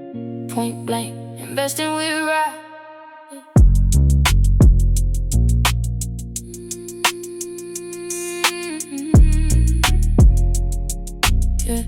Point blank, investing with Rod. Yeah.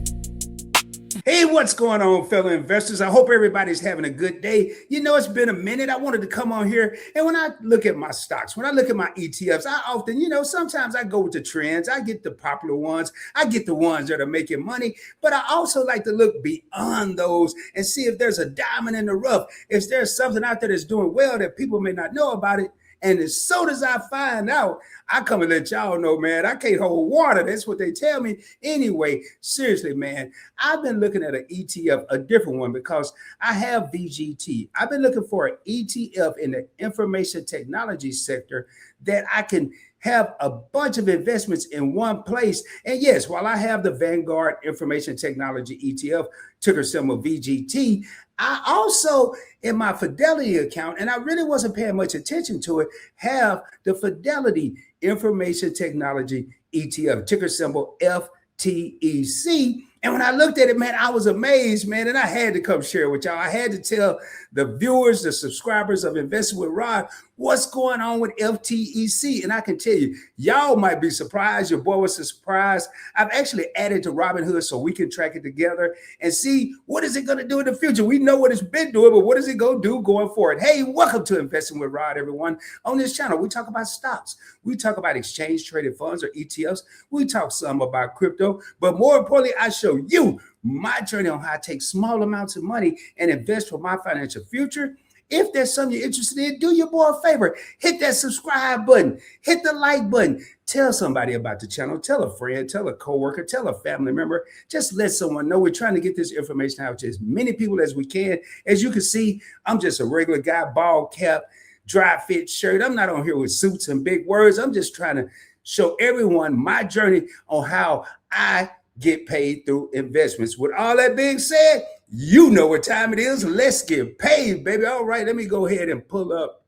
Hey, what's going on, fellow investors? I hope everybody's having a good day. You know, it's been a minute. I wanted to come on here. And when I look at my stocks, when I look at my ETFs, I often, sometimes I go with the trends. I get the popular ones. I get the ones that are making money. But I also like to look beyond those and see if there's a diamond in the rough. If there's something out there that's doing well that people may not know about it. And as soon as I find out, I come and let y'all know, man, I can't hold water. That's what they tell me. Anyway, seriously, man, I've been looking at an ETF, a different one, because I have VGT. I've been looking for an ETF in the information technology sector that I can have a bunch of investments in one place. And yes, while I have the Vanguard Information Technology ETF, ticker symbol VGT, I also, in my Fidelity account, and I really wasn't paying much attention to it, have the Fidelity Information Technology ETF, ticker symbol FTEC. And when I looked at it, man, I was amazed, man, and I had to come share it with y'all. I had to tell the viewers, the subscribers of Investing with Rod, what's going on with FTEC. And I can tell you, y'all might be surprised. Your boy was surprised. I've actually added to Robinhood so we can track it together and see what is it going to do in the future. We know what it's been doing, but what is it going to do going forward? Hey, welcome to Investing with Rod, everyone. On this channel, we talk about stocks. We talk about exchange traded funds or ETFs. We talk some about crypto, but more importantly, I show you my journey on how I take small amounts of money and invest for my financial future. If there's something you're interested in, do your boy a favor. Hit that subscribe button. Hit the like button. Tell somebody about the channel. Tell a friend. Tell a coworker. Tell a family member. Just let someone know. We're trying to get this information out to as many people as we can. As you can see, I'm just a regular guy, bald cap, dry fit shirt. I'm not on here with suits and big words. I'm just trying to show everyone my journey on how I get paid through investments. With all that being said, you know what time it is. Let's get paid, baby. All right, let me go ahead and pull up.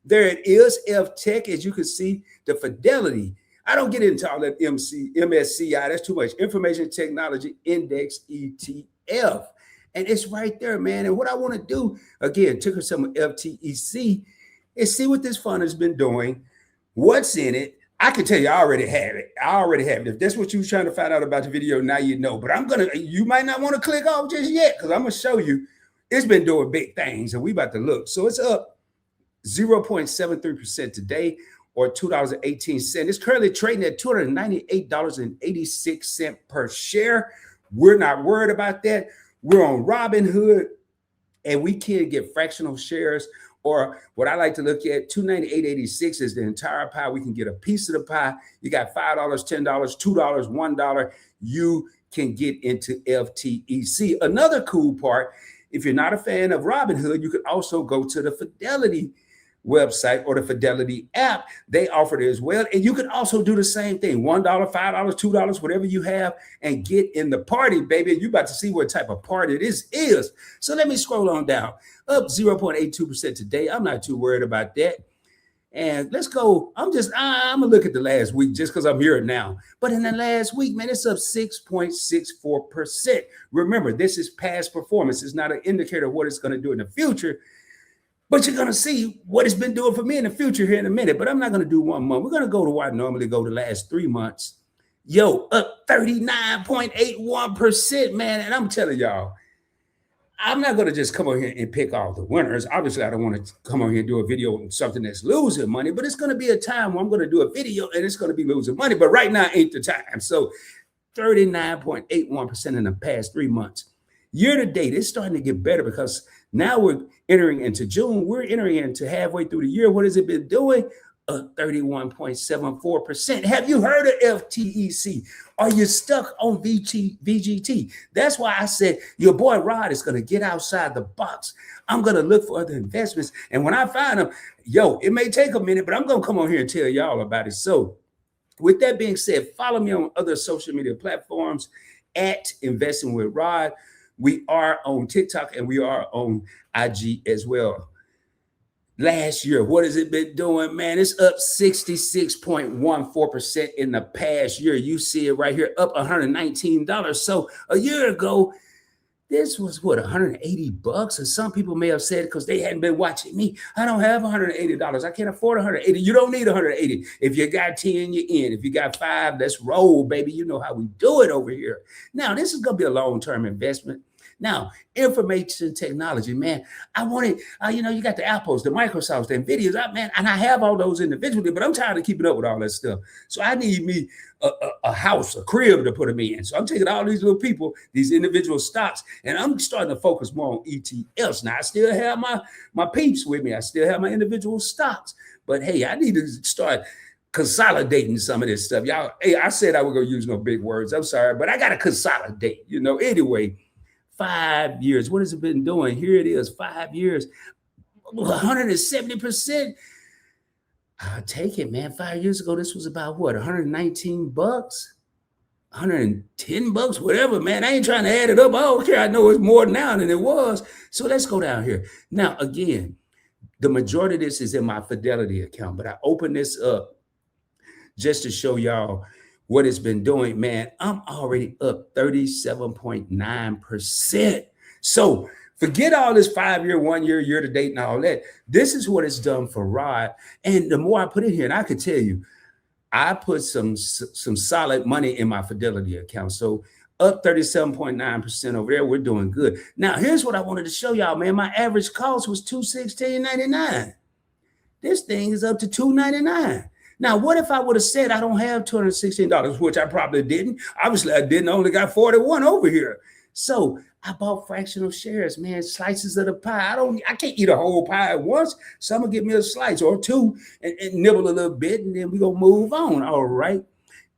There it is, FTEC. As you can see, the Fidelity. I don't get into all that MSCI. That's too much. Information Technology Index ETF. And it's right there, man. And what I want to do, again, ticker symbol FTEC, is see what this fund has been doing, what's in it. I can tell you, I already have it. If that's what you was trying to find out about the video, now you know. But you might not want to click off just yet, because I'm going to show you it's been doing big things, and we about to look. So it's up 0.73% today, or $2.18. It's currently trading at $298.86 per share. We're not worried about that. We're on Robinhood, and we can get fractional shares. Or what I like to look at, $298.86 is the entire pie. We can get a piece of the pie. You got $5, $10, $2, $1. You can get into FTEC. Another cool part, if you're not a fan of Robinhood, you could also go to the Fidelity website or the Fidelity app. They offer it as well. And you can also do the same thing, $1, $5, $2, whatever you have, and get in the party, baby. You're about to see what type of party this is. So let me scroll on down. Up 0.82% today. I'm not too worried about that. And let's go. I'm gonna look at the last week just because I'm here now. But in the last week, man, it's up 6.64%. Remember, this is past performance. It's not an indicator of what it's going to do in the future. But you're going to see what it's been doing for me in the future here in a minute. But I'm not going to do 1 month. We're going to go to what I normally go the last 3 months. Yo, up 39.81%, man. And I'm telling y'all, I'm not going to just come on here and pick all the winners. Obviously, I don't want to come on here and do a video on something that's losing money. But it's going to be a time where I'm going to do a video and it's going to be losing money. But right now ain't the time. So 39.81% in the past 3 months. Year to date, it's starting to get better because now we're entering into June. We're entering into halfway through the year. What has it been doing? 31.74%. Have you heard of FTEC? Are you stuck on VGT? That's why I said your boy Rod is going to get outside the box. I'm going to look for other investments. And when I find them, yo, it may take a minute, but I'm going to come on here and tell y'all about it. So with that being said, follow me on other social media platforms at Investing with Rod. We are on TikTok and we are on IG as well. Last year, what has it been doing, man? It's up 66.14% in the past year. You see it right here, up $119. So a year ago, This was what, $180? And some people may have said because they hadn't been watching me. I don't have $180. I can't afford 180. You don't need 180. If you got 10, you're in. If you got 5, let's roll, baby. You know how we do it over here. Now, this is gonna be a long-term investment. Now, information technology, man. I wanted, you got the Apples, the Microsofts, the Nvidias, man, and I have all those individually, but I'm tired of keeping up with all that stuff. So I need me a house, a crib to put them in. So I'm taking all these little people, these individual stocks, and I'm starting to focus more on ETFs. Now, I still have my peeps with me. I still have my individual stocks. But hey, I need to start consolidating some of this stuff. Y'all, hey, I said I was going to use no big words. I'm sorry, but I got to consolidate, Anyway, 5 years. What has it been doing? Here it is, 5 years, 170%. I'll take it, man. 5 years ago, this was about what, $119, $110, whatever, man. I ain't trying to add it up. I don't care. I know it's more now than it was. So let's go down here. Now, again, the majority of this is in my Fidelity account, but I open this up just to show y'all what it's been doing, man. I'm already up 37.9%. So forget all this 5 year, 1 year, year to date, and all that. This is what it's done for Rod. And the more I put in here, and I could tell you, I put some solid money in my Fidelity account. So up 37.9% over there. We're doing good. Now, here's what I wanted to show y'all, man. My average cost was $216.99. This thing is up to $299. Now, what if I would have said I don't have $216, which I probably didn't? Obviously, I didn't. I only got 41 over here. So I bought fractional shares, man, slices of the pie. I can't eat a whole pie at once. So I'm gonna give me a slice or two and nibble a little bit, and then we're gonna move on. All right.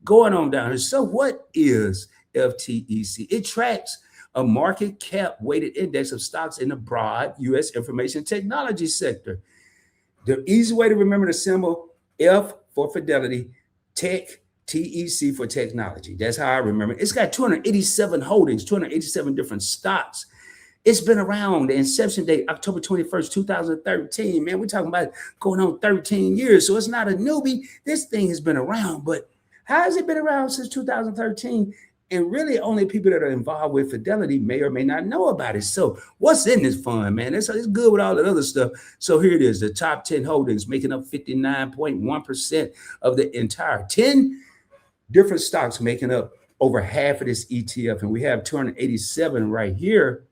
Going on down here. So what is FTEC? It tracks a market cap weighted index of stocks in the broad U.S. information technology sector. The easy way to remember the symbol, F for Fidelity, Tech, TEC for technology. That's how I remember it. It's got 287 holdings, 287 different stocks. It's been around. The inception date, October 21st, 2013. Man, we're talking about going on 13 years. So it's not a newbie. This thing has been around. But how has it been around since 2013? And really only people that are involved with Fidelity may or may not know about it. So what's in this fund, man? It's good with all that other stuff. So here it is, the top 10 holdings making up 59.1% of the entire 10 different stocks making up over half of this ETF. And we have 287 right here,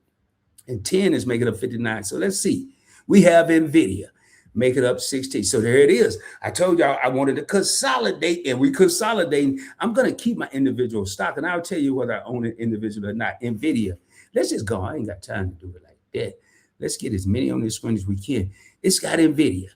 and 10 is making up 59. So let's see. We have NVIDIA making up 16. So there it is. I told y'all I wanted to consolidate, and we consolidating. I'm going to keep my individual stock, and I'll tell you whether I own it individually or not. NVIDIA. Let's just go. I ain't got time to do it like that. Let's get as many on this screen as we can. It's got NVIDIA.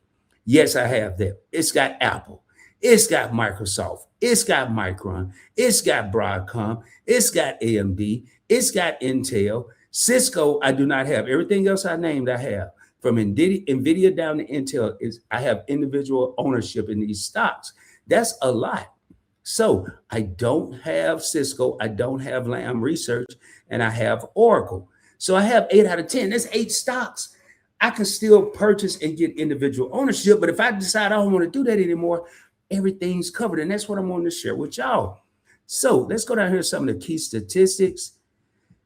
Yes, I have that. It's got Apple. It's got Microsoft. It's got Micron. It's got Broadcom. It's got AMD. It's got Intel. Cisco, I do not have. Everything else I named, I have. From NVIDIA down to Intel, I have individual ownership in these stocks. That's a lot. So I don't have Cisco, I don't have Lam Research, and I have Oracle. So I have 8 out of 10. That's 8 stocks. I can still purchase and get individual ownership, but if I decide I don't want to do that anymore, everything's covered, and that's what I'm going to share with y'all. So let's go down here to some of the key statistics.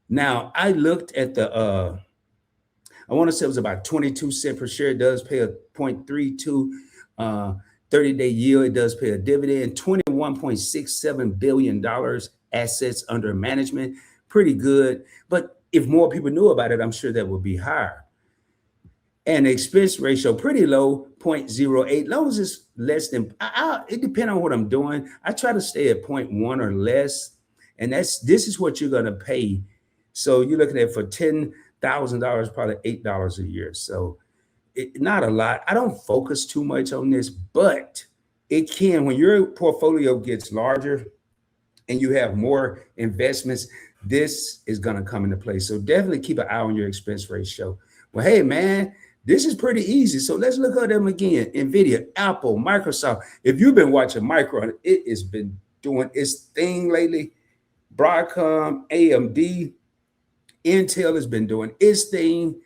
Now, I looked at the I want to say it was about 22 cents per share. It does pay a 0.32 30-day yield. It does pay a dividend, $21.67 billion assets under management. Pretty good. But if more people knew about it, I'm sure that would be higher. And the expense ratio, pretty low, 0.08. Long as it's less than, it depends on what I'm doing. I try to stay at 0.1 or less. And this is what you're going to pay. So you're looking at for $10,000, probably $8 a year. So not a lot. I don't focus too much on this, but it can, when your portfolio gets larger and you have more investments, this is going to come into play. So definitely keep an eye on your expense ratio. Well, hey, man, this is pretty easy. So let's look at them again. NVIDIA, Apple, Microsoft. If you've been watching Micron, it has been doing its thing lately. Broadcom, AMD, Intel has been doing its thing.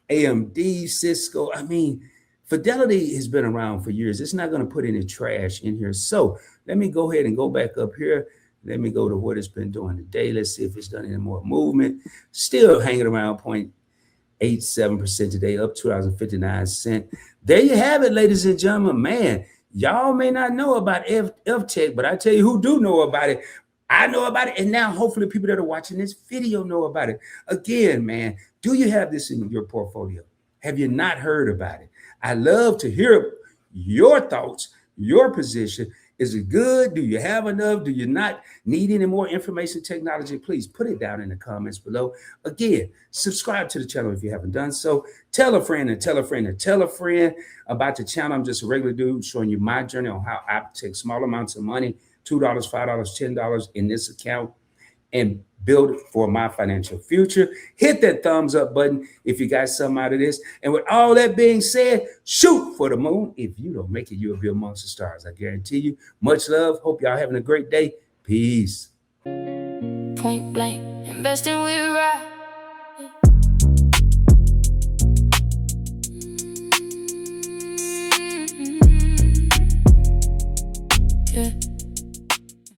AMD, Cisco. I mean, Fidelity has been around for years. It's not going to put any trash in here. So let me go ahead and go back up here Let me go to what it's been doing today. Let's see if it's done any more movement. Still hanging around 0.87% today, up $2.59. There you have it, ladies and gentlemen. Man, y'all may not know about FTEC, but I tell you who do know about it. I know about it, and now hopefully people that are watching this video know about it. Again, man, do you have this in your portfolio? Have you not heard about it? I love to hear your thoughts, your position. Is it good? Do you have enough? Do you not need any more information technology? Please put it down in the comments below. Again, subscribe to the channel if you haven't done so. Tell a friend and tell a friend and tell a friend about the channel. I'm just a regular dude showing you my journey on how I take small amounts of money, $2, $5, $10 in this account, and build for my financial future. Hit that thumbs up button if you got something out of this. And with all that being said, shoot for the moon. If you don't make it, you'll be amongst the stars. I guarantee you. Much love. Hope y'all having a great day. Peace. Point blank, investing with right. Yeah.